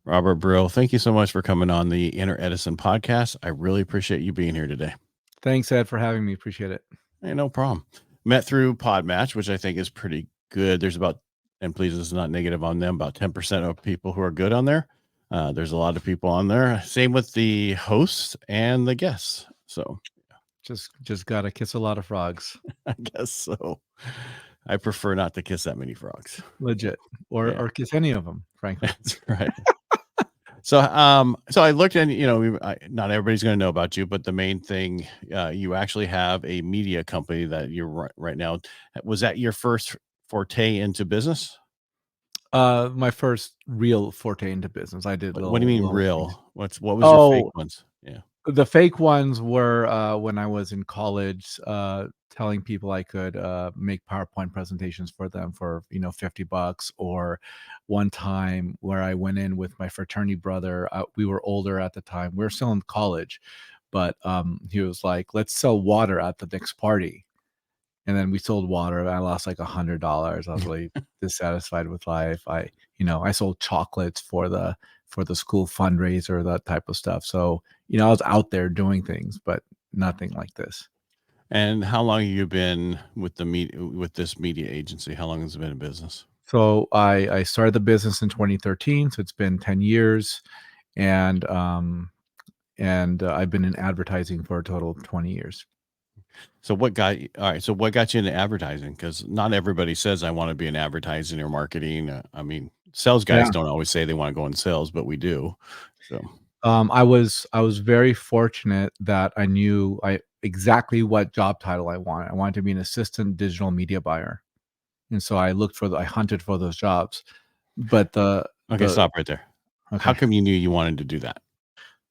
Robert Brill, thank you so much for coming on the Inner Edison Podcast. I really appreciate you being here today. Thanks, Ed, for having me. Appreciate it. Hey, no problem. Met through Podmatch, which I think is pretty good. There's about, and please, this is not negative on them, about 10% of people who are good on there. There's a lot of people on there. Same with the hosts and the guests. So just gotta kiss a lot of frogs. I guess so. I prefer not to kiss that many frogs. Legit. Or kiss any of them, frankly. That's right. So I looked and, not everybody's going to know about you, but the main thing, you actually have a media company that you're right now. Was that your first forte into business? My first real forte into business. I did. What do you mean real? What was your fake ones? Yeah. The fake ones were when I was in college, telling people I could make PowerPoint presentations for them for $50, or one time where I went in with my fraternity brother. We were older at the time. We were still in college, but he was like, "Let's sell water at the next party." And then we sold water. And I lost like $100. I was really dissatisfied with life. I sold chocolates for the school fundraiser, that type of stuff. So, I was out there doing things, but nothing like this. And how long have you been with this media agency? How long has it been in business? So I started the business in 2013. So it's been 10 years, and I've been in advertising for a total of 20 years. So what got you into advertising? Because not everybody says I want to be in advertising or marketing. Sales guys don't always say they want to go in sales, but we do. So I was very fortunate that I knew exactly what job title I wanted. I wanted to be an assistant digital media buyer, and so I hunted for those jobs. But stop right there. Okay. How come you knew you wanted to do that?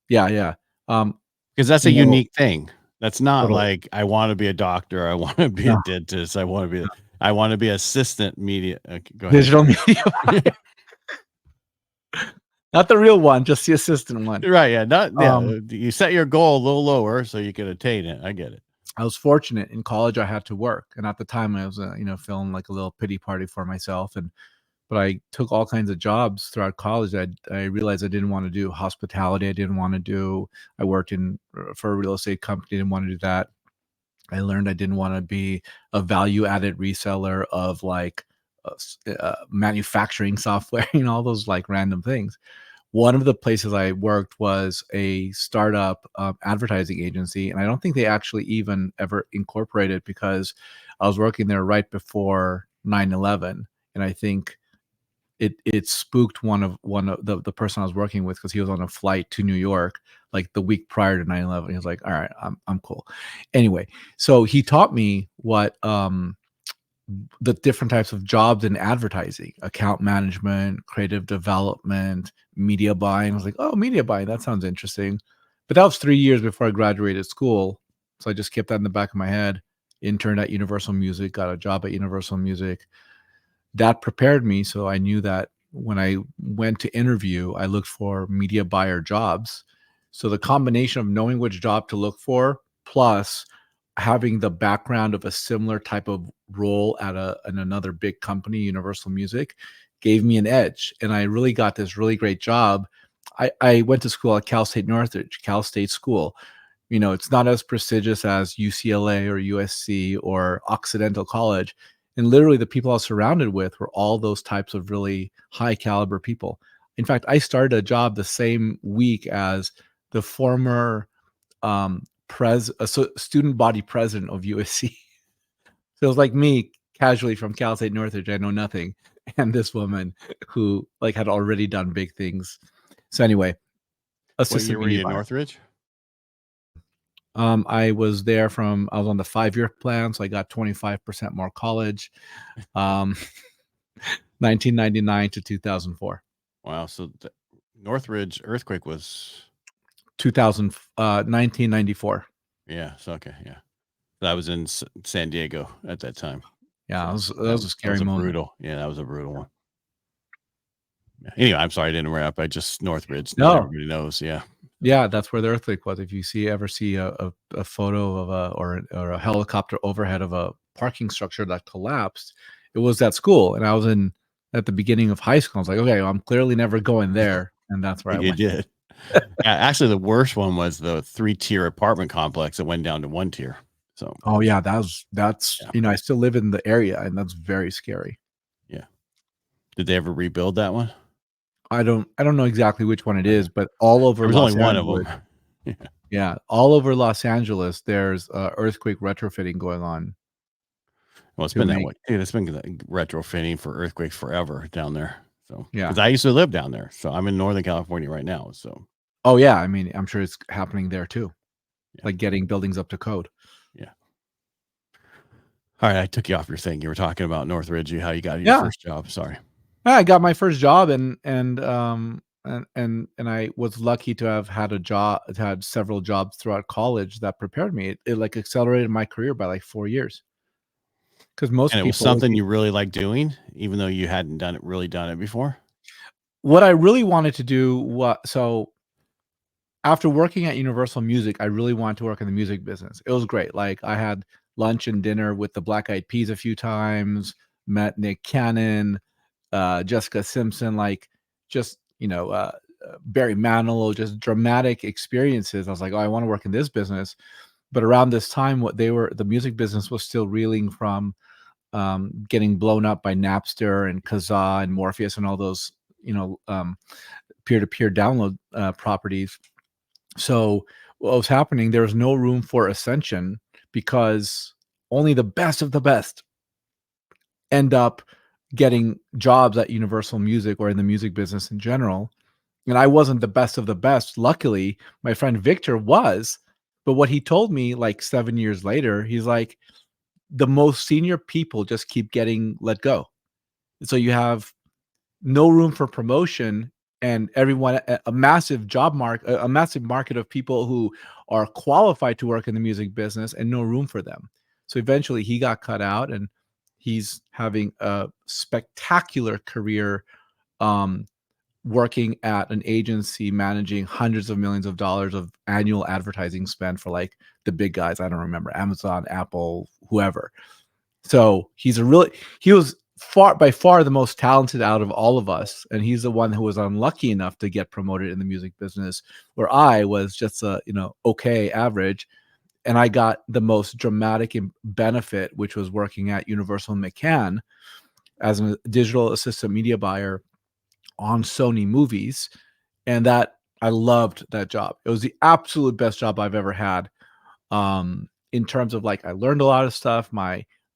Yeah. Because that's a unique thing. That's not like I want to be a doctor. I want to be a dentist. I want to be assistant media. Go ahead. Digital media. Not the real one, just the assistant one. Right. Yeah. You set your goal a little lower so you can attain it. I get it. I was fortunate in college. I had to work. And at the time I was, feeling like a little pity party for myself. But I took all kinds of jobs throughout college. I realized I didn't want to do hospitality. I worked for a real estate company. Didn't want to do that. I learned I didn't want to be a value-added reseller of like manufacturing software, all those like random things. One of the places I worked was a startup advertising agency, and I don't think they actually even ever incorporated, because I was working there right before 9/11, and I think it spooked one of the person I was working with, because he was on a flight to New York like the week prior to 9/11. He was like, "All right, I'm cool." Anyway, so he taught me what the different types of jobs in advertising: account management, creative development, media buying. I was like, "Oh, media buying, that sounds interesting." But that was 3 years before I graduated school. So I just kept that in the back of my head. Interned at Universal Music, got a job at Universal Music. That prepared me. So I knew that when I went to interview, I looked for media buyer jobs. So the combination of knowing which job to look for, plus having the background of a similar type of role at another big company, Universal Music, gave me an edge. And I really got this really great job. I went to school at Cal State Northridge, Cal State School. It's not as prestigious as UCLA or USC or Occidental College. And literally the people I was surrounded with were all those types of really high caliber people. In fact, I started a job the same week as the former student body president of USC. So it was like me casually from Cal State Northridge. I know nothing. And this woman who had already done big things. So anyway, what year were you at Northridge? I was there I was on the 5-year plan, so I got 25% more college. 1999 to 2004. Wow. So the Northridge earthquake was 1994. Yeah. So, okay. Yeah. I was in San Diego at that time. Yeah. That was a scary moment. Brutal. Yeah. That was a brutal one. Yeah. Anyway, I'm sorry I didn't wrap. I just Northridge. No. Everybody knows. Yeah. Yeah, that's where the earthquake was. If you ever see a photo of or a helicopter overhead of a parking structure that collapsed, it was that school. And I was at the beginning of high school. I was like, okay, I'm clearly never going there. and that's where I You went. did. Yeah, actually, the worst one was the 3-tier apartment complex that went down to 1 tier. So, Oh yeah, that's yeah, I still live in the area, and that's very scary. yeah. Did they ever rebuild that one? I don't know exactly which one it Okay. is, but all over There was only Los one of Angeles, them. Yeah. yeah, all over Los Angeles, there's earthquake retrofitting going on Well, it's to been that make way. Dude, it's been retrofitting for earthquakes forever down there. So, yeah. because I used to live down there, so I'm in Northern California right now. So, Oh yeah, I mean, I'm sure it's happening there too, yeah, like getting buildings up to code. yeah. All right, I took you off your thing. You were talking about Northridge, how you got your Yeah. first job. Sorry. I got my first job and I was lucky to have had several jobs throughout college that prepared me. It like accelerated my career by like 4 years. Because most And it was people something looking you really like doing, even though you hadn't done it before. what I really wanted to do what so after working at Universal Music, I really wanted to work in the music business. It was great. Like I had lunch and dinner with the Black Eyed Peas a few times, met Nick Cannon, Jessica Simpson, like just Barry Manilow, just dramatic experiences. I was like, oh, I want to work in this business. But around this time, the music business was still reeling from getting blown up by Napster and Kazaa and Morpheus and all those peer-to-peer download properties. So what was happening? There was no room for ascension because only the best of the best end up getting jobs at Universal Music or in the music business in general. And I wasn't the best of the best. Luckily, my friend Victor was. But what he told me like 7 years later, he's like, the most senior people just keep getting let go. So you have no room for promotion and everyone a massive a massive market of people who are qualified to work in the music business and no room for them. So eventually he got cut out and he's having a spectacular career um, working at an agency managing hundreds of millions of dollars of annual advertising spend for like the big guys. I don't remember Amazon, Apple, whoever. So he was by far the most talented out of all of us, and he's the one who was unlucky enough to get promoted in the music business, where I was just a okay average, and I got the most dramatic benefit, which was working at Universal McCann as a digital assistant media buyer on Sony movies, and that I loved that job. It was the absolute best job I've ever had. In terms of like I learned a lot of stuff.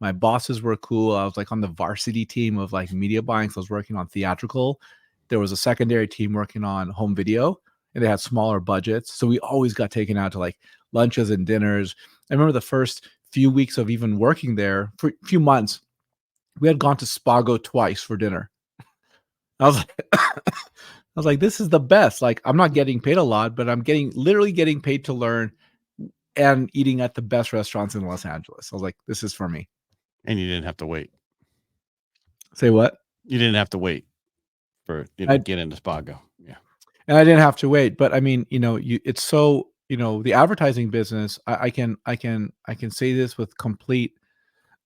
My bosses were cool. I was like on the varsity team of like media buying. So I was working on theatrical. There was a secondary team working on home video, and they had smaller budgets. So we always got taken out to like lunches and dinners. I remember the first few weeks of even working there, for a few months, we had gone to Spago twice for dinner. I was like, I was like, this is the best. Like, I'm not getting paid a lot, but I'm literally getting paid to learn and eating at the best restaurants in Los Angeles. I was like, this is for me. And you didn't have to wait. Say what? You didn't have to wait for, I get into Spago. Yeah. and I didn't have to wait, but I mean, it's so, the advertising business, I can say this with complete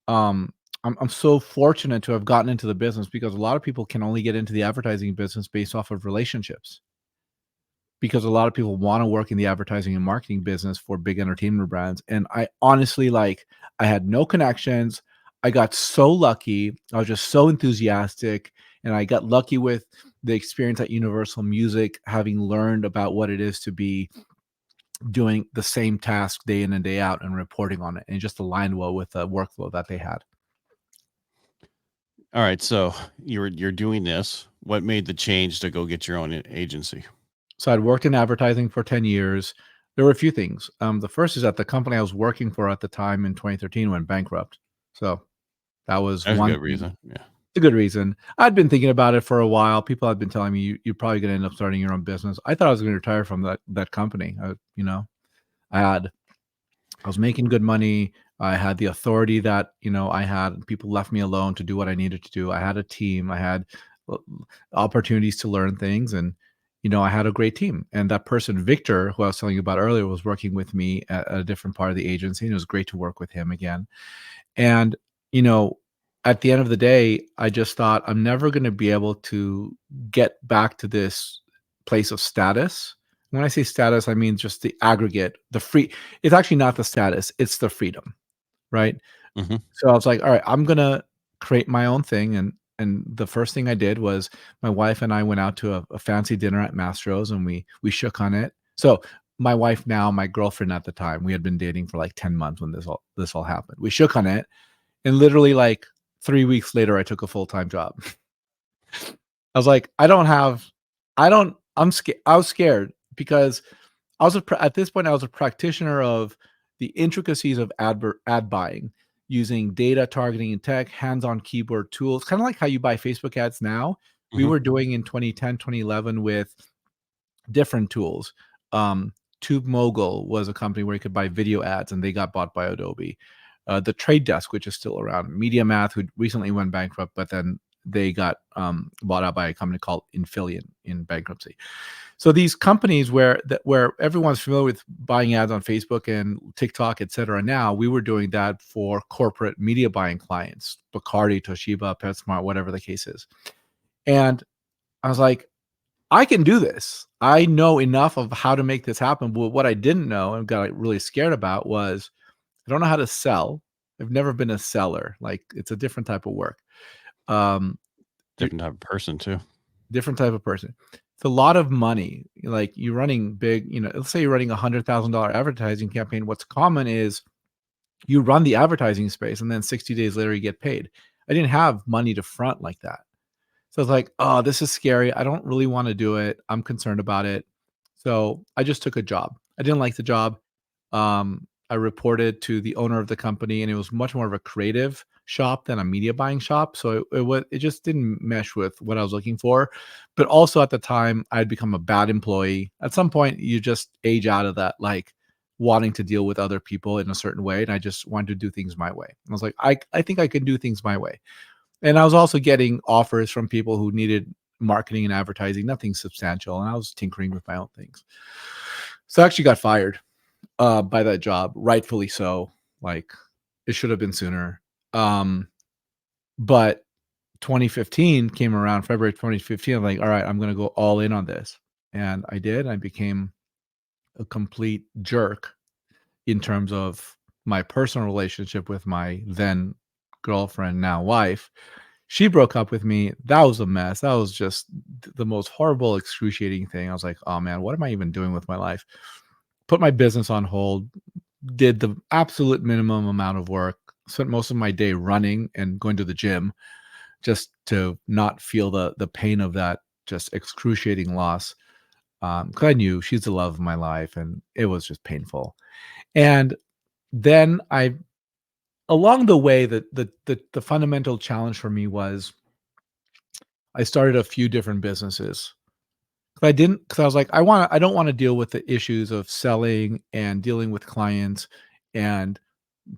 um I'm so fortunate to have gotten into the business because a lot of people can only get into the advertising business based off of relationships. Because a lot of people want to work in the advertising and marketing business for big entertainment brands. And I honestly I had no connections. I got so lucky. I was just so enthusiastic. And I got lucky with the experience at Universal Music, having learned about what it is to be doing the same task day in and day out and reporting on it. And it just aligned well with the workflow that they had. All right. So you're doing this. What made the change to go get your own agency? So I'd worked in advertising for 10 years. There were a few things. The first is that the company I was working for at the time in 2013 went bankrupt. So that was That's a one good thing. reason. Yeah. It's a good reason. I'd been thinking about it for a while. People had been telling me you're probably going to end up starting your own business. I thought I was going to retire from that company. I was making good money. I had the authority that I had. People left me alone to do what I needed to do. I had a team. I had uh, opportunities to learn things, and I had a great team. And that person, Victor, who I was telling you about earlier, was working with me at a different part of the agency, and it was great to work with him again. And you know, at the end of the day, I just thought I'm never going to be able to get back to this place of status. When I say status, I mean just the aggregate, the free. It's actually not the status; it's the freedom, right? Mhm. So I was like, all right, I'm gonna create my own thing. And the first thing I did was my wife and I went out to a fancy dinner at Mastro's, and we shook on it. So my wife now, my girlfriend at the time, we had been dating for like 10 months when this all happened. We shook on it, and literally like 3 weeks later, I took a full-time job. I was like, I'm scared. I was scared because at this point, I was a practitioner of the intricacies of ad buying using data targeting and tech, hands-on keyboard tools, kind of like how you buy Facebook ads now. We Mhm. were doing in 2010, 2011 with different tools. Tube Mogul was a company where you could buy video ads, and they got bought by Adobe. The Trade Desk, which is still around, MediaMath, who recently went bankrupt, but then they got bought out by a company called Infilion in bankruptcy. So these companies where everyone's familiar with buying ads on Facebook and TikTok, et cetera. Now we were doing that for corporate media buying clients, Bacardi, Toshiba, PetSmart, whatever the case is. And I was like, I can do this. I know enough of how to make this happen. But what I didn't know and got really scared about was I don't know how to sell. I've never been a seller. Like, it's a different type of work. Um, Different type of person too. Different type of person. It's a lot of money. Like, you're running big, let's say you're running $100,000 advertising campaign. What's common is you run the advertising space and then 60 days later you get paid. I didn't have money to front like that. So I was like, oh, this is scary. I don't really want to do it. I'm concerned about it. So I just took a job. I didn't like the job. I reported to the owner of the company, and it was much more of a creative shop than a media buying shop. So it just didn't mesh with what I was looking for. But also at the time, I had become a bad employee. At some point, you just age out of that, like wanting to deal with other people in a certain way. And I just wanted to do things my way. I was like, I think I can do things my way. And I was also getting offers from people who needed marketing and advertising, nothing substantial. And I was tinkering with my own things. So I actually got fired by that job, rightfully so. Like, it should have been sooner. But 2015 came around, February 2015. I'm like, all right, I'm going to go all in on this. And I did. I became a complete jerk in terms of my personal relationship with my then girlfriend, now wife. She broke up with me. That was a mess. That was just the most horrible, excruciating thing. I was like, oh man, what am I even doing with my life? Put my business on hold, did the absolute minimum amount of work, spent most of my day running and going to the gym just to not feel the pain of that just excruciating loss. Because I knew she's the love of my life, and it was just painful. And then along the way, the fundamental challenge for me was I started a few different businesses. Because I was like, I don't want to deal with the issues of selling and dealing with clients and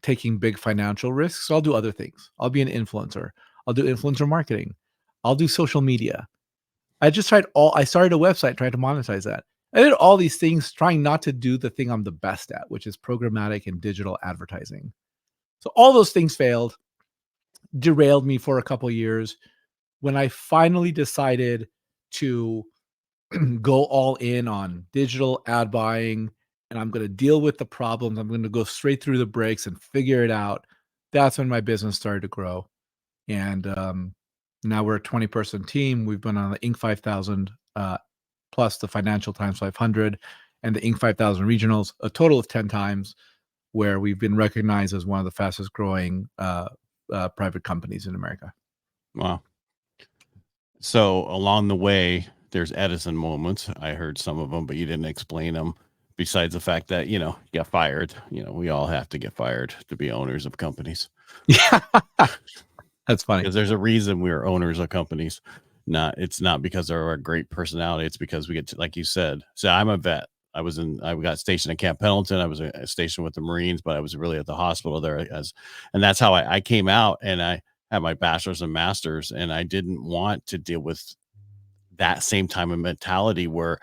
taking big financial risks. So I'll do other things. I'll be an influencer. I'll do influencer marketing. I'll do social media. I started a website trying to monetize that. I did all these things trying not to do the thing I'm the best at, which is programmatic and digital advertising. So all those things failed, derailed me for a couple of years. When I finally decided to go all in on digital ad buying, and I'm going to deal with the problems, I'm going to go straight through the breaks and figure it out. That's when my business started to grow. And now we're a 20-person team. We've been on the Inc. 5000 plus the Financial Times 500 and the Inc. 5000 regionals, a total of 10 times, where we've been recognized as one of the fastest growing private companies in America. Wow. So along the way, there's Edison moments. I heard some of them, but you didn't explain them. Besides the fact that, you got fired. We all have to get fired to be owners of companies. Yeah, that's funny. Because there's a reason we're owners of companies. It's not because of our great personality. It's because we get to, like you said. So I'm a vet. I got stationed at Camp Pendleton. I was stationed with the Marines, but I was really at the hospital there and that's how I came out, and I had my bachelor's and master's, and I didn't want to deal with that same time of mentality where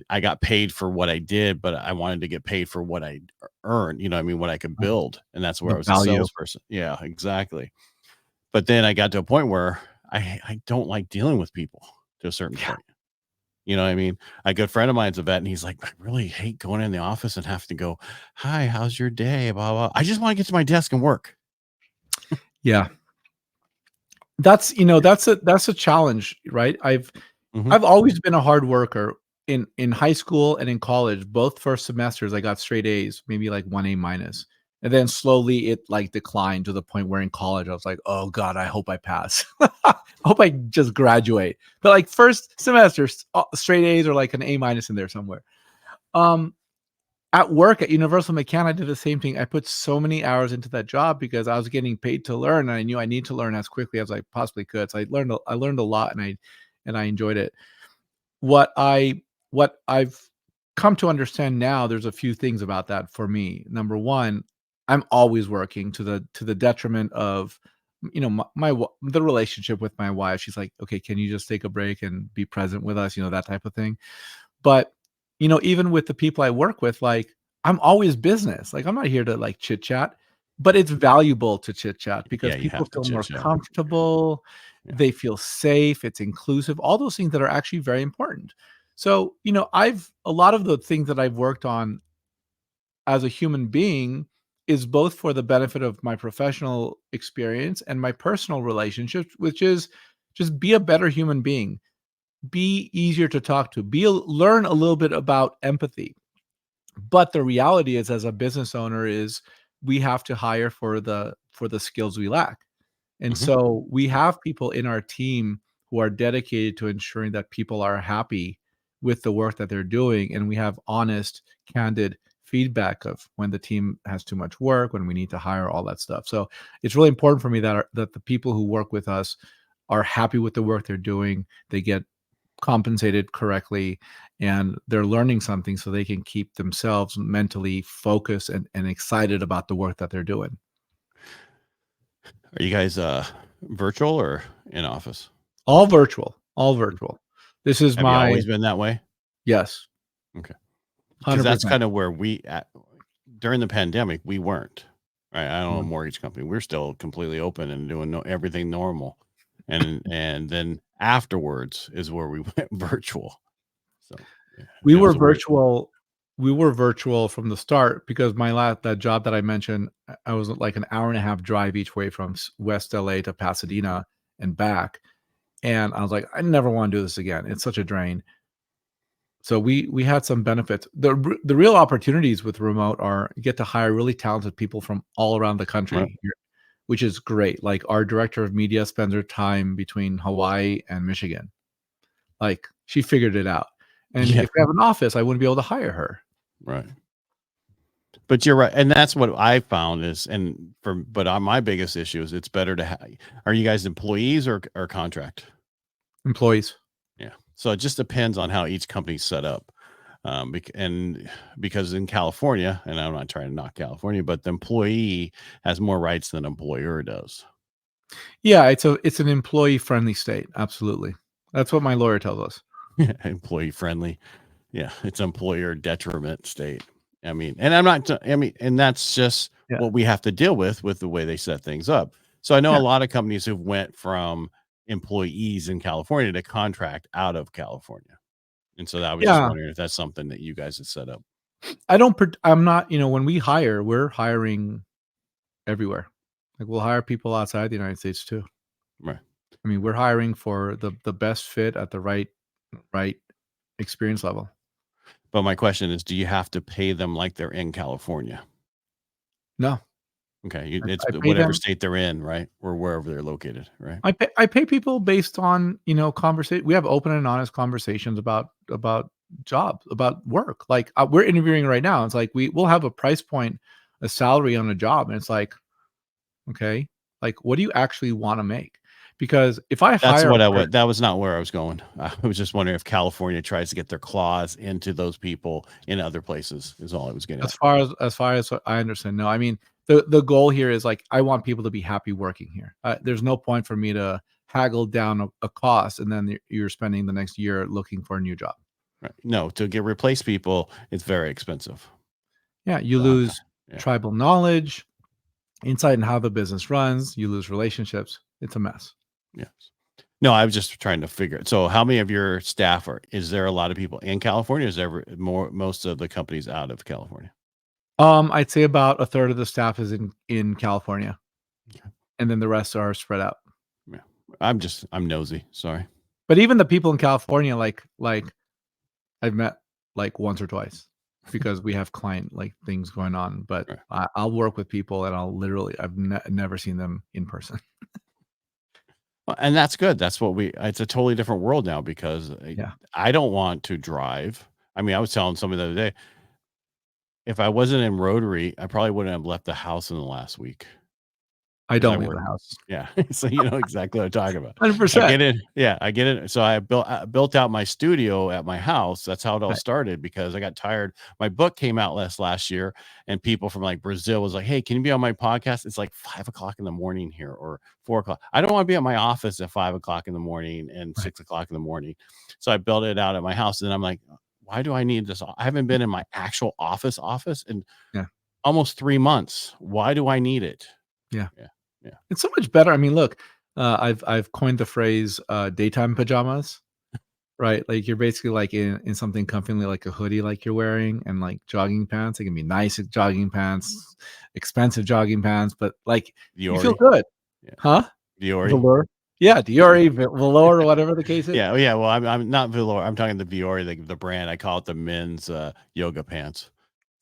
I got paid for what I did, but I wanted to get paid for what I earned, what I could build. And that's where The I was value. a salesperson. Yeah, exactly. But then I got to a point where I don't like dealing with people to a certain point. You know what I mean? A good friend of mine's a vet, and he's like, I really hate going in the office and have to go, hi, how's your day? Blah, blah. I just want to get to my desk and work. Yeah. That's a challenge, right? Hmm. I've always been a hard worker. In high school and in college, both first semesters, I got straight A's, maybe like 1 A minus. And then slowly it like declined to the point where in college I was like, "Oh God, I hope I pass. I hope I just graduate." But like first semester, straight A's or like an A minus in there somewhere. Um, at work at Universal McCann, I did the same thing. I put so many hours into that job because I was getting paid to learn, and I knew I need to learn as quickly as I possibly could. So I learned a lot, and I enjoyed it. What I what I've come to understand now, there's a few things about that for me. Number one, I'm always working to the detriment of, the relationship with my wife. She's like, "Okay, can you just take a break and be present with us?" That type of thing. But, even with the people I work with, like, I'm always business. Like, I'm not here to, like, chit chat, but it's valuable to chit chat Yeah, because you people have to feel chit more chat. comfortable, Yeah. they feel safe, it's inclusive, all those things that are actually very important. So, I've a lot of the things that I've worked on as a human being is both for the benefit of my professional experience and my personal relationships, which is just be a better human being, be easier to talk to, learn a little bit about empathy. But the reality is, as a business owner, is we have to hire for the skills we lack. And Hmm. so we have people in our team who are dedicated to ensuring that people are happy with the work that they're doing. And we have honest, candid feedback of when the team has too much work, when we need to hire, all that stuff. So it's really important for me that the people who work with us are happy with the work they're doing. They get compensated correctly, and they're learning something so they can keep themselves mentally focused and excited about the work that they're doing. Are you guys virtual or in office? All virtual, all virtual. This is Have you my always been that way? yes, Okay. Because that's 100%. kind of where during the pandemic, we weren't, right? I don't know, a Mhm. mortgage company. We're still completely open and doing everything normal. And then afterwards is where we went virtual. So yeah, We it were was a weird. virtual we were virtual from the start because my last that job that I mentioned, I was like an hour and a half drive each way from West LA to Pasadena and back, and I was like, "I never wanna do this again. It's such a drain." So we had some benefits. The real opportunities with remote are you get to hire really talented people from all around the Right. country, which is great. Like, our director of media spends her time between Hawaii and Michigan. Like, she figured it out. And Yeah. if we have an office, I wouldn't be able to hire her. Right. But you're right, and that's what I found is, and but on my biggest issue is it's better to have. Are you guys employees or contract? Employees. Yeah. So it just depends on how each company's set up. Because in California, and I'm not trying to knock California, but the employee has more rights than employer does. Yeah, it's an employee-friendly state, absolutely. That's what my lawyer tells us. Employee friendly. Yeah. It's employer detriment state. I mean, and I'm not, I mean, and that's just Yeah. what we have to deal with the way they set things up. So I know a Yeah. lot of companies who went from employees in California to contract out of California. And so I was just Yeah. wondering if that's something that you guys have set up. I'm not, when we hire, we're hiring everywhere. Like, we'll hire people outside the United States too. Right. I mean, we're hiring for the best fit at the right experience level. But my question is, do you have to pay them like they're in California? No, Okay, I it's I pay whatever them. state they're in, right? Or wherever they're located, right? I pay people based on, conversation. We have open and honest conversations about jobs, about work. Like, we're interviewing right now. It's like we'll have a price point, a salary on a job, and it's like, okay, like, what do you actually want to make? Because if I That's hire a what I person, would. That was not where I was going. I was just wondering if California tries to get their claws into those people in other places. Is all I was getting at. as far as I understand, no. I mean, the goal here is like I want people to be happy working here. There's no point for me to haggle down a cost and then you're spending the next year looking for a new job. Right. No, to get replace people, it's very expensive. Yeah, you So I'm, lose yeah. tribal knowledge, insight in how the business runs, you lose relationships. It's a mess. Yes. No, I was just trying to figure it. So how many of your staff is there a lot of people in California? Is there most of the companies out of California? I'd say about a third of the staff is in California, Okay. and then the rest are spread out. Yeah. I'm nosy. Sorry. But even the people in California, like I've met like once or twice because we have client like things going on. But Right. I'll work with people, and I've never seen them in person. Well, and that's good. That's what it's a totally different world now because Yeah, I don't want to drive. I mean, I was telling somebody the other day, if I wasn't in Rotary, I probably wouldn't have left the house in the last week. I 'Cause I don't leave work. the house. Yeah. So you know exactly what I'm talking about. I 100%. get it. Yeah, I get it. So I built out my studio at my house. That's how it all Right. started because I got tired. My book came out last year, and people from like Brazil was like, "Hey, can you be on my podcast?" It's like 5 o'clock in the morning here or 4 o'clock. I don't want to be at my office at 5 o'clock in the morning and Right. 6 o'clock in the morning. So I built it out at my house, and I'm like, why do I need this? I haven't been in my actual office in Yeah. almost 3 months. Why do I need it? Yeah. Yeah. Yeah. It's so much better. I mean, look, I've coined the phrase daytime pajamas, right? Like you're basically like in something comfy, like a hoodie, like you're wearing, and like jogging pants. It can be nice jogging pants, expensive jogging pants, but like you feel Diori. good, Yeah. huh? Diori. Velour, yeah, Diori, velour, or whatever the case is. Yeah, yeah. Well, I'm not velour. I'm talking the Viore, the brand. I call it the men's yoga pants.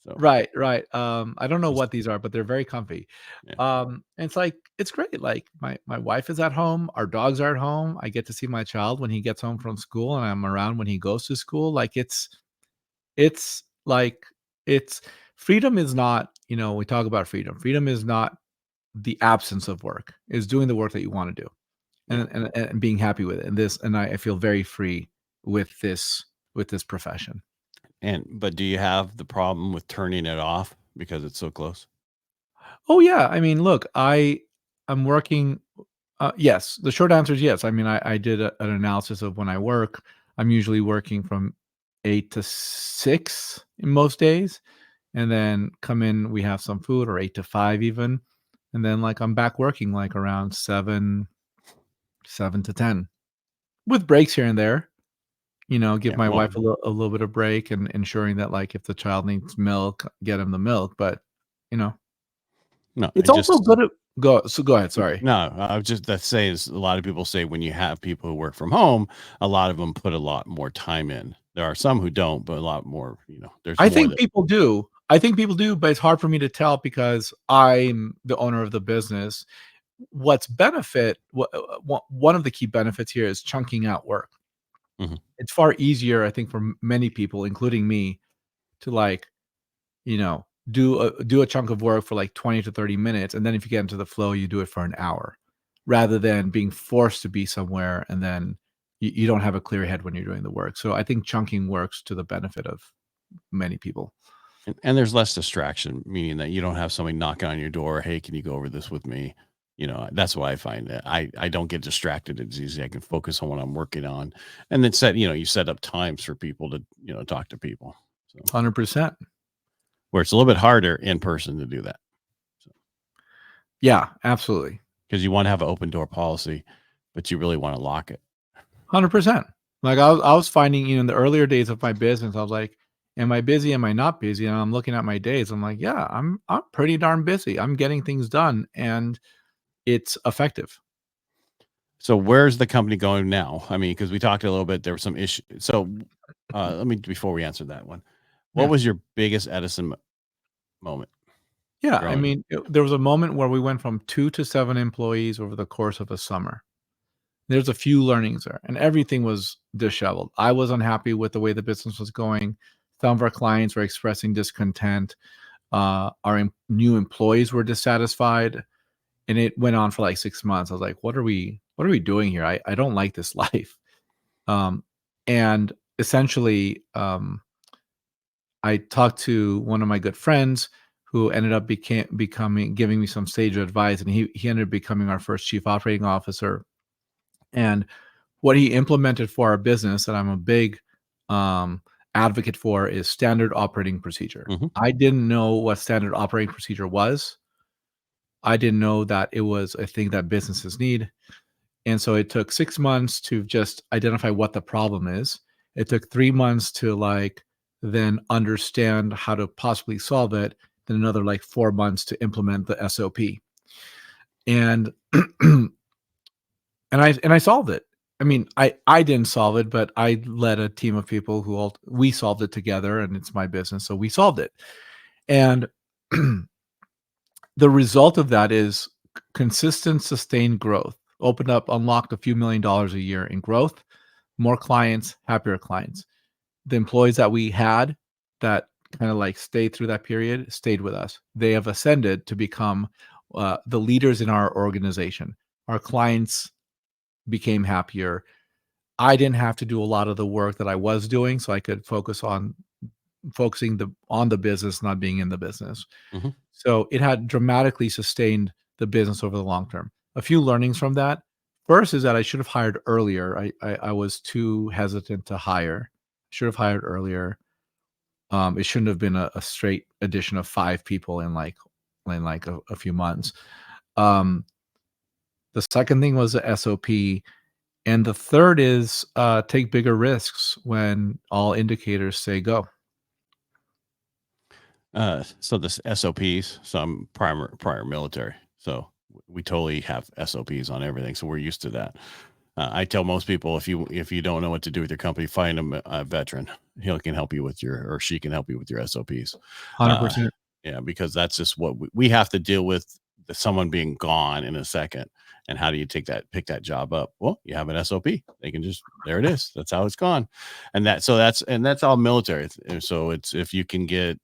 So Right, right. I don't know just what these are, but they're very comfy. yeah, And it's like it's great. Like my wife is at home, our dogs are at home. I get to see my child when he gets home from school, and I'm around when he goes to school. Like it's like it's freedom is not, we talk about freedom. Freedom is not the absence of work. Is doing the work that you want to do yeah. and being happy with it. And I feel very free with this profession. But do you have the problem with turning it off because it's so close? Oh yeah, I mean, look, I'm working. Yes, the short answer is yes. I mean, I did an analysis of when I work. I'm usually working from 8 to 6 in most days, and then come in. We have some food, or 8 to 5 even, and then like I'm back working like around 7 to 10, with breaks here and there. Give Yeah. my Well, wife a little bit of break, and ensuring that like if the child needs milk, get him the milk. But you know, no, I it's also just good. Go ahead. Sorry. no. I was just that say is a lot of people say when you have people who work from home, a lot of them put a lot more time in. There are some who don't, but a lot more. There's I more think that. people do. I think people do, but it's hard for me to tell because I'm the owner of the business. One of the key benefits here is chunking out work. Mhm. It's far easier, I think, for many people, including me, to like, do a chunk of work for like 20 to 30 minutes, and then if you get into the flow, you do it for an hour, rather than being forced to be somewhere and then you don't have a clear head when you're doing the work. So I think chunking works to the benefit of many people. And there's less distraction, meaning that you don't have somebody knocking on your door. Hey, can you go over this with me? That's why I find that I don't get distracted as easy. I can focus on what I'm working on, and then you set up times for people to talk to people. So 100%. where it's a little bit harder in person to do that. So, Yeah, absolutely. because you want to have an open door policy, but you really want to lock it. 100%. Like I was finding, in the earlier days of my business, I was like, am I busy? Am I not busy? And I'm looking at my days. I'm like, yeah, I'm pretty darn busy. I'm getting things done and it's effective. So where's the company going now? I mean, because we talked a little bit, there were some issues. So let me before we answer that one, what Yeah. was your biggest Edison moment Yeah. I growing? mean, there was a moment where we went from 2 to 7 employees over the course of a summer. There's a few learnings there, and everything was disheveled. I was unhappy with the way the business was going. Some of our clients were expressing discontent. Our new employees were dissatisfied, and it went on for like 6 months. I was like, what are we doing here? I don't like this life. Um, and essentially, I talked to one of my good friends who ended up becoming giving me some sage advice, and he ended up becoming our first chief operating officer. And what he implemented for our business that I'm a big advocate for is standard operating procedure. Hmm. I didn't know what standard operating procedure was. I didn't know that it was a thing that businesses need. And so it took 6 months to just identify what the problem is. It took 3 months to like then understand how to possibly solve it. Then another like 4 months to implement the SOP. And and I solved it. I mean, I didn't solve it, but I led a team of people who all we solved it together, and it's my business, so we solved it. And the result of that is consistent, sustained growth. Unlocked a few $1,000,000 a year in growth, more clients, happier clients. The employees that we had that kind of like stayed through that period stayed with us. They have ascended to become the leaders in our organization. Our clients became happier. I didn't have to do a lot of the work that I was doing, so I could focusing on the business, not being in the business. Mm-hmm. So it had dramatically sustained the business over the long term. A few learnings from that. First is that I should have hired earlier. I was too hesitant to hire. Should have hired earlier. It shouldn't have been a straight addition of 5 people in like a few months. The second thing was the SOP. And the third is take bigger risks when all indicators say go. So this SOPs, so I'm prior military. So we totally have SOPs on everything. So we're used to that. I tell most people, if you don't know what to do with your company, find a veteran. He can help you with or she can help you with your SOPs. 100%. Yeah, because that's just what we have to deal with, someone being gone in a second. And how do you pick that job up? Well, you have an SOP. They can there it is. That's how it's gone. And that's all military. So it's, if you can get,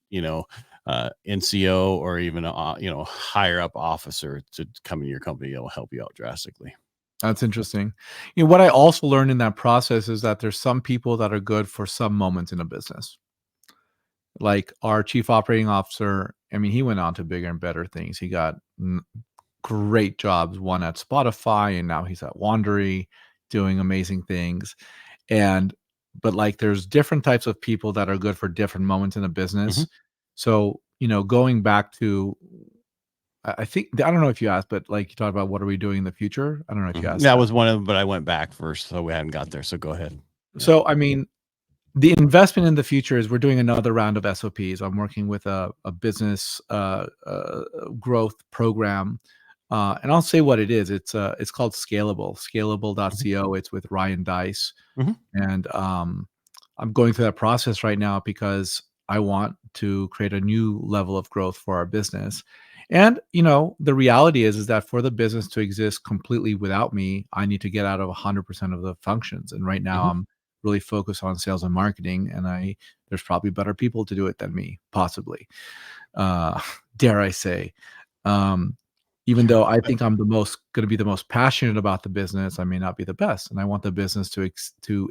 NCO or even a higher up officer to come in your company, it'll help you out drastically. That's interesting. What I also learned in that process is that there's some people that are good for some moments in a business. Like our chief operating officer, I mean, he went on to bigger and better things. He got great jobs, one at Spotify, and now he's at Wandery doing amazing things. But like there's different types of people that are good for different moments in a business. Mm-hmm. So, going back to, I think, I don't know if you asked, but like you talked about what are we doing in the future? I don't know if you asked. That was one of them, but I went back first, so we hadn't got there. So go ahead. Yeah. So, I mean, the investment in the future is we're doing another round of SOPs. I'm working with a business growth program. And I'll say what it is. It's called scalable.co. It's with Ryan Dice. Mm-hmm. And I'm going through that process right now because I want to create a new level of growth for our business. And, the reality is that for the business to exist completely without me, I need to get out of 100% of the functions. And right now I'm really focused on sales and marketing, and there's probably better people to do it than me, possibly. Dare I say. Even though I think I'm going to be the most passionate about the business, I may not be the best, and I want the business to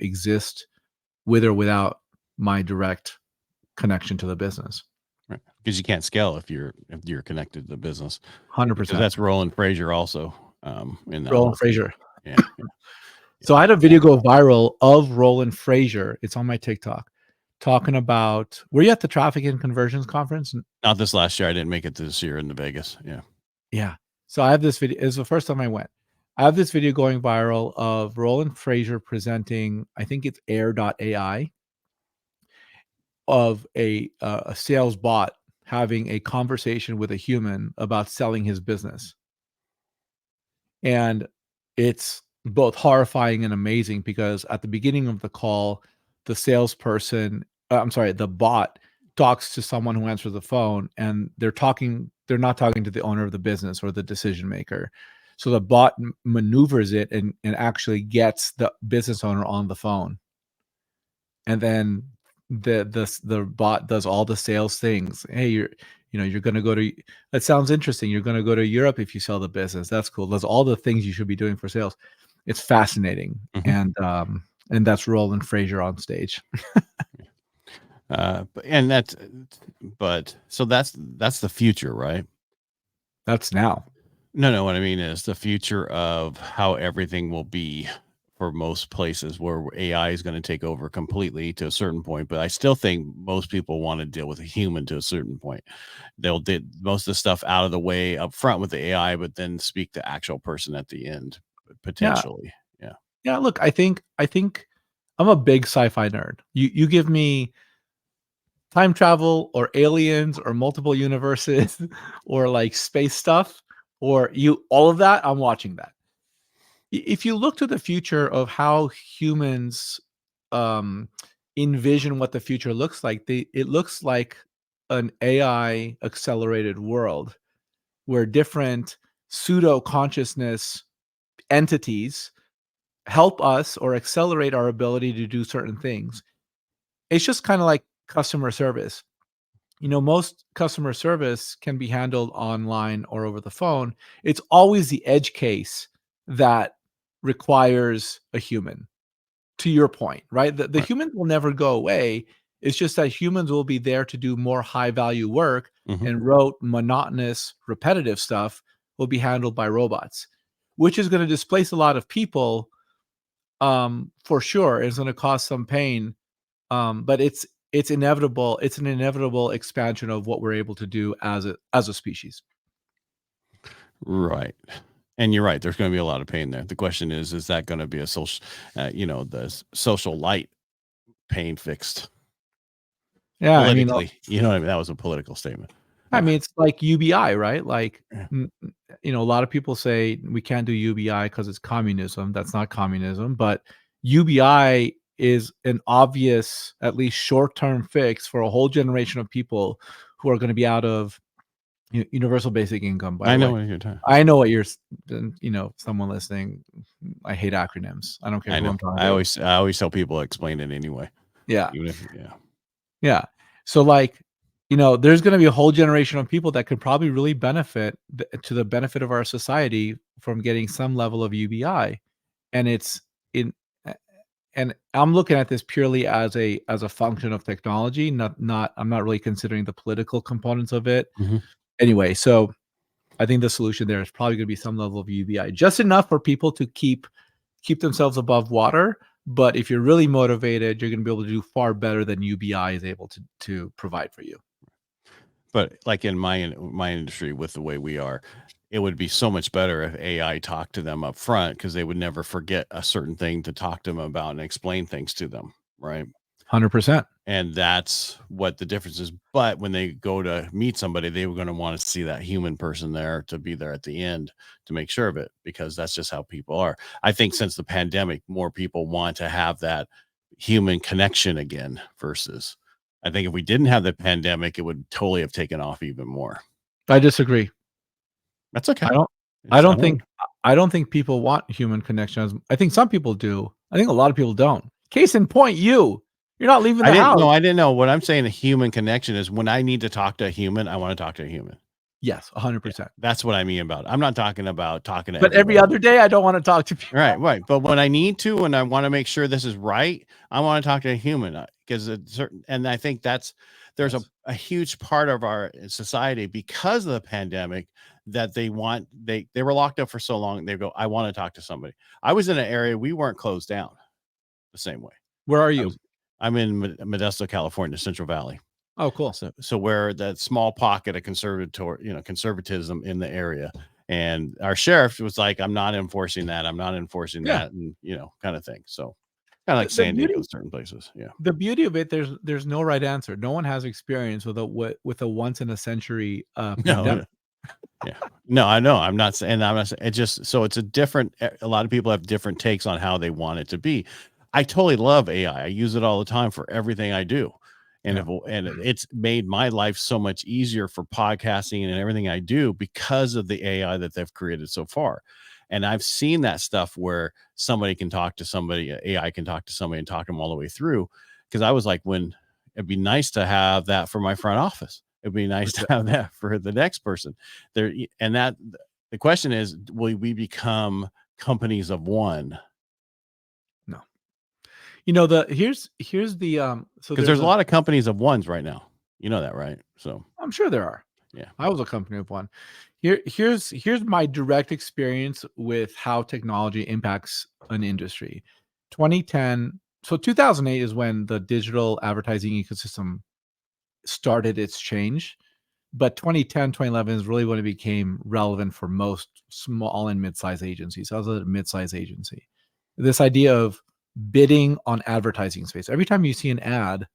exist with or without my direct connection to the business. Right. Because you can't scale if you're connected to the business. 100%. That's Roland Frazier also. In that Roland Frazier. Yeah. So I had a video go viral of Roland Frazier. It's on my TikTok, talking about. Were you at the Traffic and Conversions conference? Not this last year. I didn't make it this year in the Vegas. Yeah. Yeah. So I have this video. It's the first time I went. I have this video going viral of Roland Frazier presenting, I think it's Air.ai, of a sales bot having a conversation with a human about selling his business. And it's both horrifying and amazing because at the beginning of the call, the bot talks to someone who answers the phone, and they're not talking to the owner of the business or the decision maker. So the bot maneuvers it and actually gets the business owner on the phone. And then the bot does all the sales things. Hey, you're going to go to, that sounds interesting. You're going to go to Europe if you sell the business. That's cool. That's all the things you should be doing for sales. It's fascinating. Mm-hmm. And that's Roland Frazier on stage. So that's the future, right? That's now. No, what I mean is the future of how everything will be for most places where AI is going to take over completely to a certain point. But I still think most people want to deal with a human to a certain point. They'll get most of the stuff out of the way up front with the AI, but then speak to actual person at the end. Yeah. potentially. Yeah. Yeah. Look, I think I'm a big sci-fi nerd. You give me time travel or aliens or multiple universes or like space stuff or all of that, I'm watching that. If you look to the future of how humans um, envision what the future looks like, it looks like an AI accelerated world where different pseudo consciousness entities help us or accelerate our ability to do certain things. It's just kind of like customer service. Most customer service can be handled online or over the phone. It's always the edge case that requires a human, to your point, right? The Right. humans will never go away. It's just that humans will be there to do more high value work, Mhm. and rote, monotonous, repetitive stuff will be handled by robots, which is going to displace a lot of people, for sure. It's going to cause some pain, but it's inevitable. It's an inevitable expansion of what we're able to do as a species. Right. And you're right. There's going to be a lot of pain there. The question is that going to be a social, social light pain fixed Yeah, politically? You know what I mean? That was a political statement. it's like UBI, right? Like, Yeah. a lot of people say we can't do UBI because it's communism. That's not communism, but UBI is an obvious, at least short-term fix for a whole generation of people who are going to be out of universal basic income. By I the know way, what you're talking. I know what someone listening. I hate acronyms. I don't care I who know. I'm talking I to. always tell people to explain it anyway, Yeah. even if yeah. Yeah. So like, there's going to be a whole generation of people that could probably really benefit to the benefit of our society from getting some level of UBI. And it's in, and I'm looking at this purely as a function of technology, I'm not really considering the political components of it. Mhm. Anyway, so I think the solution there is probably going to be some level of UBI, just enough for people to keep themselves above water. But if you're really motivated, you're going to be able to do far better than UBI is able to provide for you. But like in my industry, with the way we are, it would be so much better if AI talked to them up front because they would never forget a certain thing to talk to them about and explain things to them, right? 100%. And that's what the difference is. But when they go to meet somebody, they were going to want to see that human person there to be there at the end to make sure of it, because that's just how people are. I think since the pandemic, more people want to have that human connection again versus I think if we didn't have the pandemic, it would totally have taken off even more. I disagree. That's okay. I don't I don't think I don't think people want human connection. I think some people do. I think a lot of people don't. Case in point, you're not leaving I the didn't house. know. I didn't know. What I'm saying, a human connection is when I need to talk to a human, I want to talk to a human. Yes, Yeah, 100%. that's what I mean about it. I'm not talking about talking to But every everybody. other day, I don't want to talk to people. Right. But when I need to, and I want to make sure this is right, I want to talk to a human because it's certain. And I think there's Yes. a huge part of our society because of the pandemic that they were locked up for so long. They go, I want to talk to somebody. I was in an area we weren't closed down the same way. Where are I you? was, I'm in Modesto, California, Central Valley. Oh, cool. So where that small pocket of conservatism in the area, and our sheriff was like, I'm not enforcing that. I'm not enforcing Yeah. that. And, kind of thing. So kind of like The San Diego, beauty certain places. Yeah. the beauty of it, there's no right answer. No one has experience with a once in a century No, pandemic. no. Yeah. No, I know. I'm not saying it just, so it's a lot of people have different takes on how they want it to be. I totally love AI. I use it all the time for everything I do. And Yeah. it's made my life so much easier for podcasting and everything I do because of the AI that they've created so far. And I've seen that stuff where somebody can talk to somebody, AI can talk to somebody and talk them all the way through. Cause I was like, when it'd be nice to have that for my front office. It'd be nice to have that for the next person there. And that the question is, will we become companies of one? No. Here's the so Because there's there's a lot of companies of ones right now. You know that, right? So I'm sure there are. yeah. I was a company of one. Here's my direct experience with how technology impacts an industry. 2010, so 2008 is when the digital advertising ecosystem started its change. But 2010, 2011 is really when it became relevant for most small and mid-sized agencies. I was a mid-sized agency. This idea of bidding on advertising space. Every time you see an ad,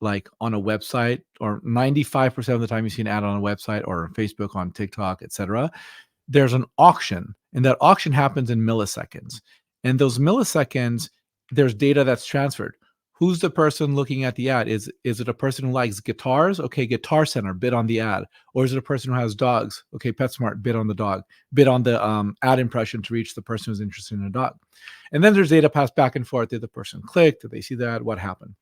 like on a website, or 95% of the time you see an ad on a website or on Facebook, on TikTok, etc., there's an auction, and that auction happens in milliseconds. And those milliseconds, there's data that's transferred. Who's the person looking at the ad? Is it a person who likes guitars? Okay, Guitar Center, bid on the ad. Or is it a person who has dogs? Okay, PetSmart, bid on the dog. Bid on the ad impression to reach the person who's interested in a dog. And then there's data passed back and forth. Did the person click? Did they see the ad? What happened?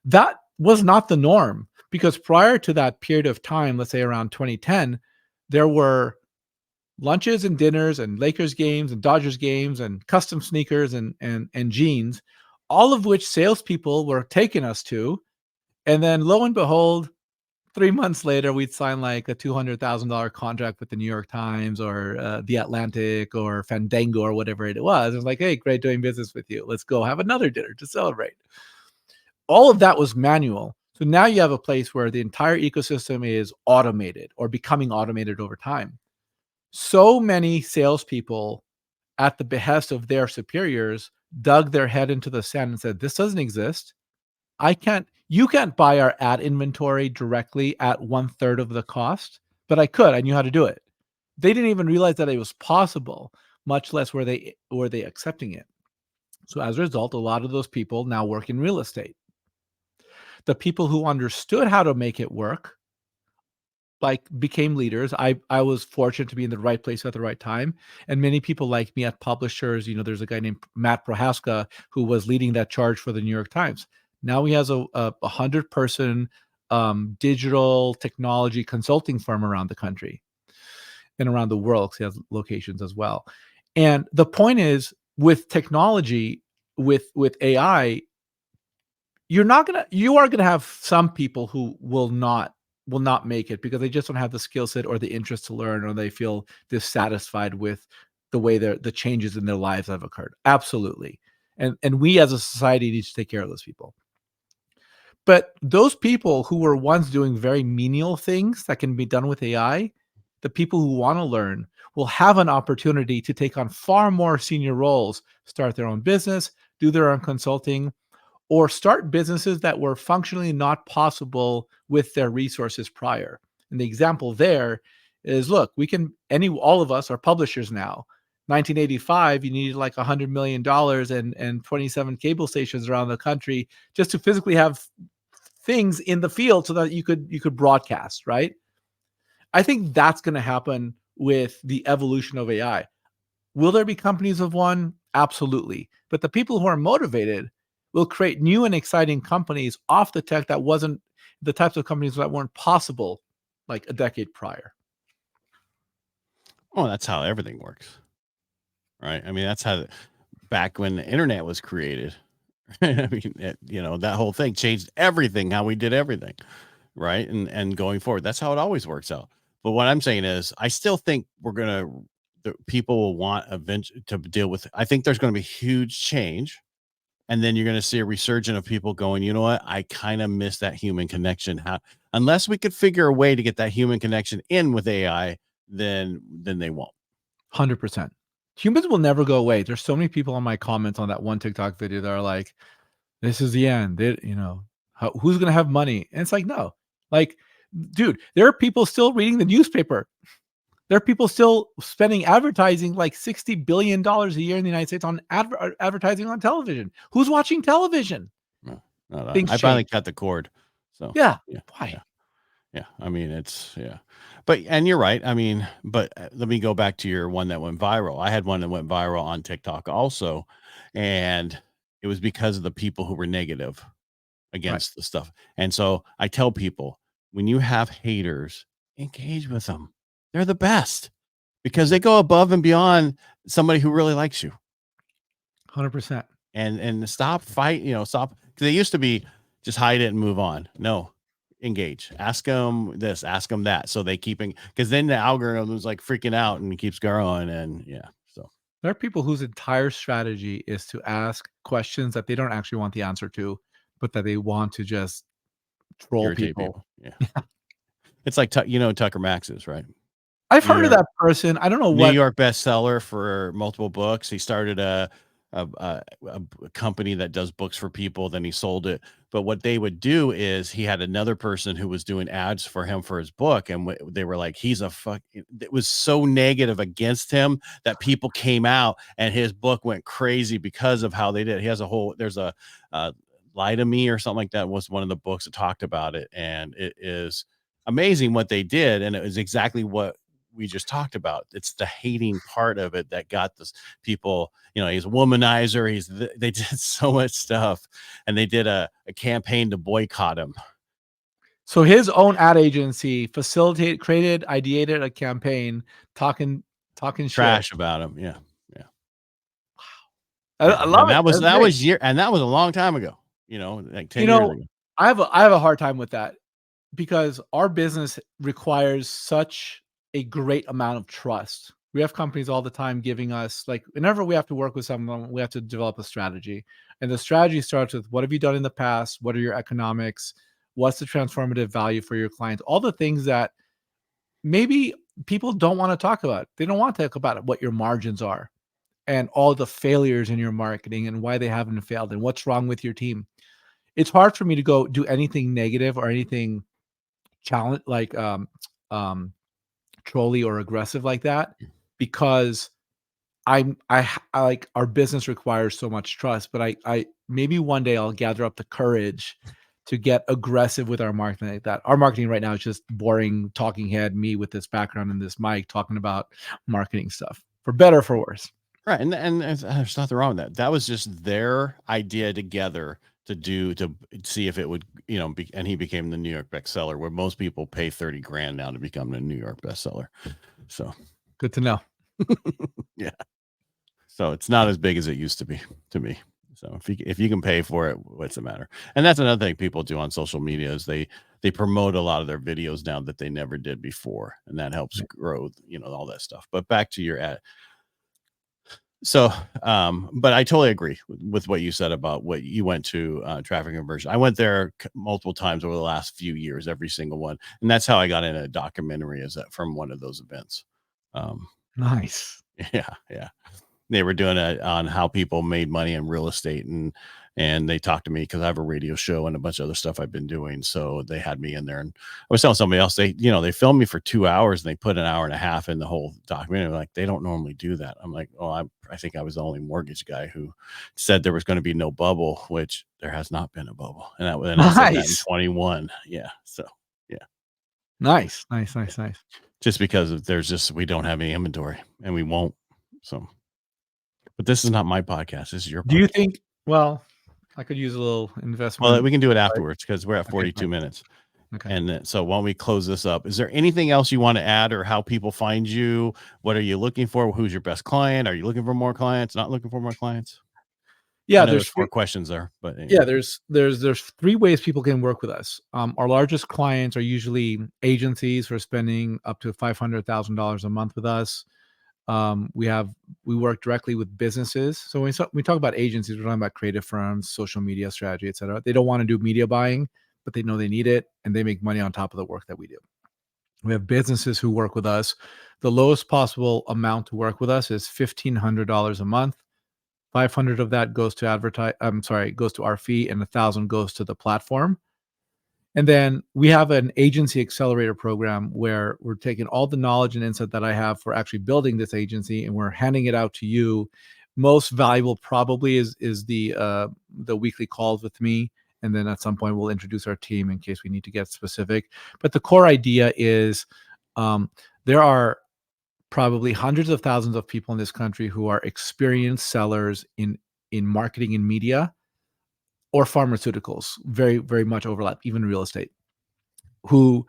That was not the norm, because prior to that period of time, let's say around 2010, there were lunches and dinners and Lakers games and Dodgers games and custom sneakers and jeans, all of which salespeople were taking us to. And then lo and behold, 3 months later, we'd sign like a $200,000 contract with the New York Times or the Atlantic or Fandango or whatever it was. It was like, hey, great doing business with you. Let's go have another dinner to celebrate. All of that was manual. So now you have a place where the entire ecosystem is automated or becoming automated over time. So many salespeople, at the behest of their superiors, dug their head into the sand and said, this doesn't exist. You can't buy our ad inventory directly at 1/3 of the cost, but I could. I knew how to do it. They didn't even realize that it was possible, much less were they accepting it. So as a result, a lot of those people now work in real estate. The people who understood how to make it work, like, became leaders. I was fortunate to be in the right place at the right time. And many people like me at publishers, there's a guy named Matt Prohaska who was leading that charge for the New York Times. Now he has a 100-person digital technology consulting firm around the country and around the world, because he has locations as well. And the point is, with technology, with AI, you are gonna have some people who will not make it because they just don't have the skill set or the interest to learn, or they feel dissatisfied with the way the changes in their lives have occurred. Absolutely. And we as a society need to take care of those people. But those people who were once doing very menial things that can be done with AI, the people who want to learn will have an opportunity to take on far more senior roles, start their own business, do their own consulting, or start businesses that were functionally not possible with their resources prior. And the example there is, look, all of us are publishers now. 1985, you needed like $100 million and 27 cable stations around the country just to physically have things in the field so that you could broadcast, right? I think that's going to happen with the evolution of AI. Will there be companies of one? Absolutely. But the people who are motivated will create new and exciting companies off the tech that wasn't the types of companies that weren't possible like a decade prior. Oh, that's how everything works, right? I mean, that's how back when the internet was created. I mean, that whole thing changed everything, how we did everything, right? And going forward, that's how it always works out. But what I'm saying is, I still think the people will want eventually to deal with. I think there's going to be huge change. And then you're going to see a resurgence of people going, you know what? I kind of miss that human connection. Unless we could figure a way to get that human connection in with AI, then they won't. 100%. Humans will never go away. There's so many people on my comments on that one TikTok video that are like, this is the end. Who's going to have money? And it's like, no. Like, dude, there are people still reading the newspaper. There are people still spending advertising like $60 billion a year in the United States on advertising on television. Who's watching television? No, I finally cut the cord. So yeah. Why? Yeah. I mean, and you're right. I mean, but let me go back to your one that went viral. I had one that went viral on TikTok also. And it was because of the people who were negative against the stuff. And so I tell people, when you have haters, engage with them. They're the best because they go above and beyond somebody who really likes you. 100%. And stop fight, stop. Because they used to be just hide it and move on. No, engage. Ask them this, ask them that. So they because then the algorithm is like freaking out and it keeps growing. And so there are people whose entire strategy is to ask questions that they don't actually want the answer to, but that they want to just troll people. Yeah. It's like Tucker Max's, right? I've New heard of York that person. I don't know New what. York bestseller for multiple books. He started a company that does books for people. Then he sold it. But what they would do is he had another person who was doing ads for him for his book, and they were like, "He's a fuck." It was so negative against him that people came out, and his book went crazy because of how they did. He has there's a Lie to Me or something like that was one of the books that talked about it, and it is amazing what they did, and it was exactly what we just talked about. It's the hating part of it that got this people, he's a womanizer. They did so much stuff, and they did a campaign to boycott him. So his own ad agency created, ideated a campaign talking Trash shit about him. Yeah. I love And it. that was a long time ago, like 10 years ago. I have a hard time with that because our business requires such a great amount of trust. We have companies all the time giving us, like, whenever we have to work with someone, we have to develop a strategy. And the strategy starts with, what have you done in the past? What are your economics? What's the transformative value for your clients? All the things that maybe people don't want to talk about. They don't want to talk about what your margins are and all the failures in your marketing and why they haven't failed and what's wrong with your team. It's hard for me to go do anything negative or anything challenge like trolly or aggressive like that, because I like, our business requires so much trust. But I maybe one day I'll gather up the courage to get aggressive with our marketing like that. Our marketing right now is just boring talking head, me with this background and this mic talking about marketing stuff, for better or for worse. Right. And there's nothing wrong with that. That was just their idea together to see if it would, and he became the New York bestseller, where most people pay 30 grand now to become the New York bestseller. So good to know. Yeah. So it's not as big as it used to be to me. So if you can pay for it, what's the matter? And that's another thing people do on social media is they promote a lot of their videos now that they never did before, and that helps grow, all that stuff. But back to your ad. So, but I totally agree with what you said about what you went to, traffic conversion. I went there multiple times over the last few years, every single one. And that's how I got in a documentary, is that from one of those events. Nice. Yeah. Yeah. They were doing it on how people made money in real estate, and they talked to me because I have a radio show and a bunch of other stuff I've been doing. So they had me in there, and I was telling somebody else, they filmed me for 2 hours and they put an hour and a half in the whole documentary. Like, they don't normally do that. I'm like, oh, I think I was the only mortgage guy who said there was going to be no bubble, which there has not been a bubble. And I said that in 21. Yeah. So yeah. Nice. Just because we don't have any inventory, and we won't. So. But this is not my podcast. This is your podcast. Do you think, well, I could use a little investment? Well, we can do it afterwards because we're at 42 minutes. Okay. And then, so why don't we close this up? Is there anything else you want to add, or how people find you? What are you looking for? Who's your best client? Are you looking for more clients? Not looking for more clients? Yeah, there's 4 questions there, but anyway. Yeah, there's 3 ways people can work with us. Our largest clients are usually agencies who are spending up to $500,000 a month with us. We work directly with businesses. So when we talk about agencies, we're talking about creative firms, social media strategy, et cetera. They don't want to do media buying, but they know they need it, and they make money on top of the work that we do. We have businesses who work with us. The lowest possible amount to work with us is $1,500 a month. 500 of that goes to goes to our fee, and 1,000 goes to the platform. And then we have an agency accelerator program where we're taking all the knowledge and insight that I have for actually building this agency, and we're handing it out to you. Most valuable probably is the weekly calls with me. And then at some point we'll introduce our team in case we need to get specific. But the core idea is there are probably hundreds of thousands of people in this country who are experienced sellers in marketing and media, or pharmaceuticals, very, very much overlap, even real estate, who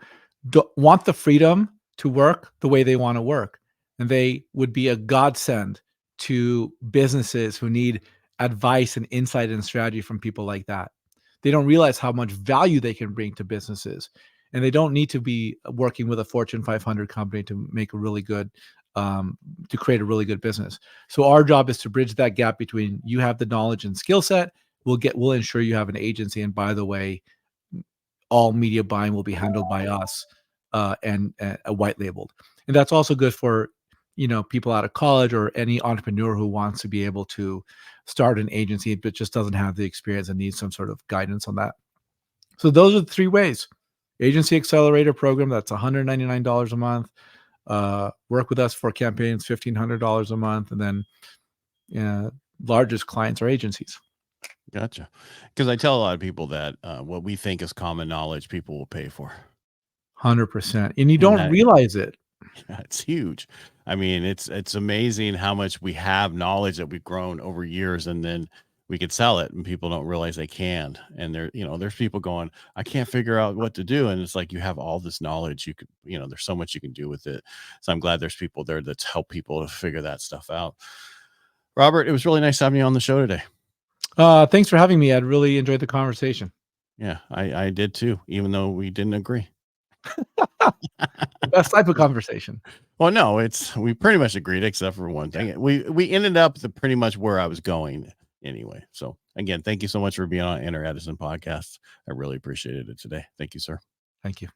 want the freedom to work the way they want to work. And they would be a godsend to businesses who need advice and insight and strategy from people like that. They don't realize how much value they can bring to businesses. And they don't need to be working with a Fortune 500 company to make a really good, to create a really good business. So our job is to bridge that gap between you have the knowledge and skill set. We'll ensure you have an agency. And by the way, all media buying will be handled by us. and white labeled. And that's also good for, people out of college or any entrepreneur who wants to be able to start an agency, but just doesn't have the experience and needs some sort of guidance on that. So those are the three ways. Agency Accelerator program, that's $199 a month. Work with us for campaigns, $1,500 a month. And then largest clients are agencies. Gotcha. Because I tell a lot of people that what we think is common knowledge, people will pay for. 100%. And you don't realize it. Yeah, it's huge. I mean, it's amazing how much we have knowledge that we've grown over years, and then we could sell it and people don't realize they can. And there's people going, I can't figure out what to do. And it's like, you have all this knowledge. You could, there's so much you can do with it. So I'm glad there's people there that help people to figure that stuff out. Robert, it was really nice having you on the show today. Thanks for having me. I really enjoyed the conversation. Yeah, I did too, even though we didn't agree. Best type of conversation. Well, no, we pretty much agreed except for one thing. We ended up pretty much where I was going anyway. So again, thank you so much for being on Inner Edison Podcast. I really appreciated it today. Thank you, sir. Thank you.